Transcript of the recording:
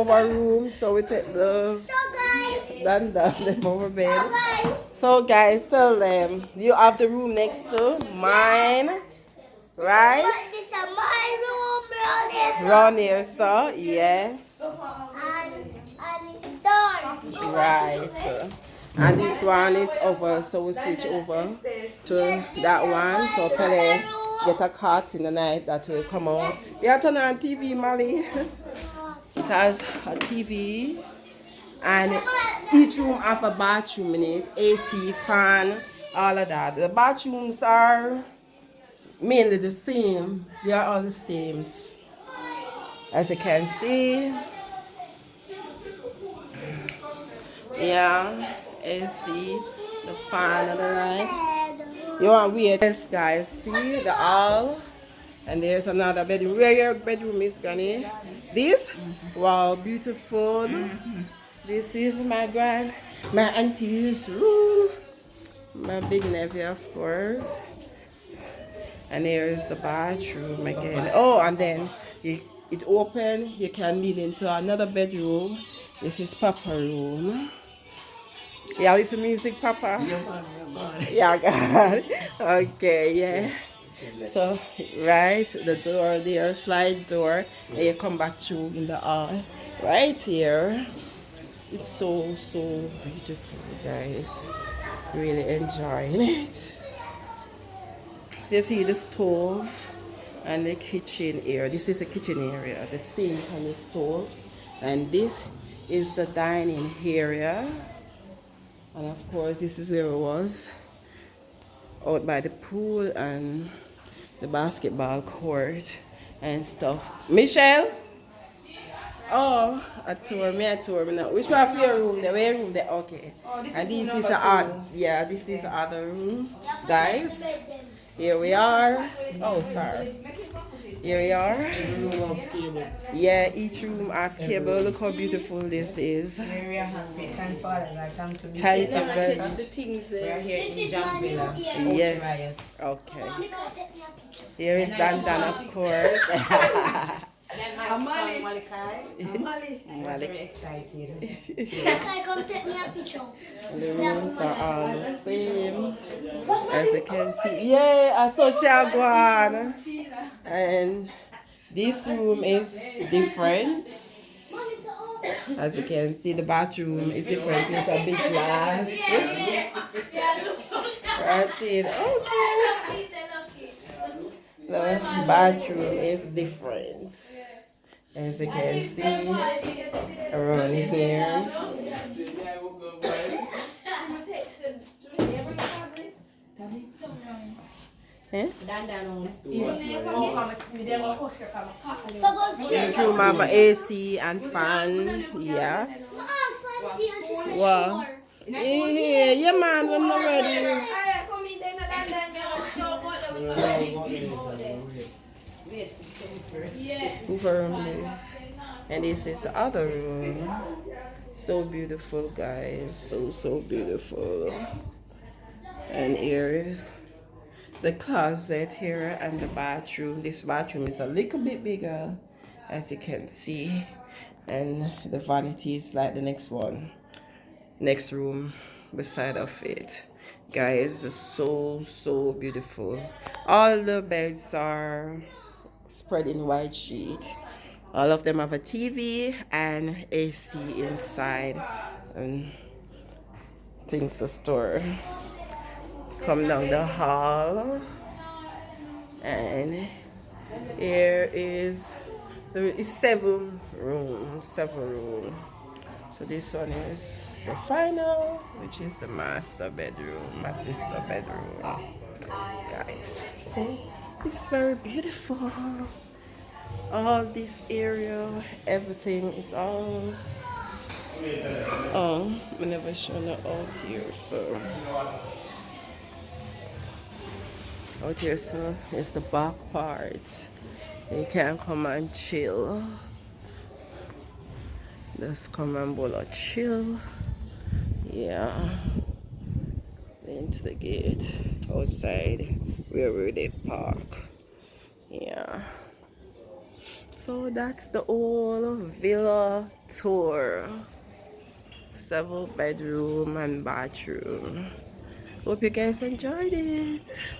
our room, so we take the left over bed. So guys, tell them you have the room next to mine, right? This is my room, Round here, so yeah, and door. right. And this one is over, so we switch over to that one. So Pele get a cot in the night that will come out. Yeah, turn on TV, Molly. It has a TV, and each room have a bathroom in it, AC, fan, all of that. The bathrooms are mainly the same. They are all the same. As you can see, yeah, AC, the fan and the light. You want weird? Yes, guys, see the hall. And there's another bedroom. Where your bedroom is, Granny? This? Wow, beautiful. This is my auntie's room. My big nephew, of course. And here is the bathroom again. Oh, and then it open. You can lead into another bedroom. This is Papa room. Yeah, listen music, Papa. Yeah, God. Okay, yeah. So, right, the door there, slide door, and you come back through in the hall. Right here. It's so, so beautiful, guys. Really enjoying it. You see the stove and the kitchen area. This is the kitchen area, the sink and the stove. And this is the dining area. And of course, this is where it was. Out by the pool and the basketball court and stuff. Michelle? Oh, a tour me now. Which one of your room? The way room there? Okay. Oh, this And is this room is this is the other room. Guys, here we are. Oh, sorry. Here we are. Yeah, each room have cable. Look how beautiful this is. Thank you very much. We are here in Jamaican, Yeah. Rios. Okay. Here is Dan, of course. Amali. Malik. Very excited. Come take me a picture. The rooms are all the same, as you can see. Yeah, a social one. And this room is different. As you can see, the bathroom is different. It's a big glass. That's it. Okay. The bathroom is different. As you can see around here. Eh? Each room have an AC and fan. Yes. Wow. Yeah, man, when you're ready. And this is the other room. So beautiful, guys. So beautiful. And here is the closet here and the bathroom. This bathroom is a little bit bigger, as you can see. And the vanity is like the next room beside of it. Guys, it's so beautiful. All the beds are spread in white sheet. All of them have a TV and AC inside and things to store. Come down the hall, and here there is several rooms. So this one is the final, which is the master bedroom, my sister bedroom, guys. So it's very beautiful. All this area, everything is all. I never shown it out here, so. Out here, so it's the back part. You can come and chill. Just come and bowl a chill. Yeah. Into the gate outside where they park. Yeah. So that's the whole villa tour. 7 bedroom and bathroom. Hope you guys enjoyed it.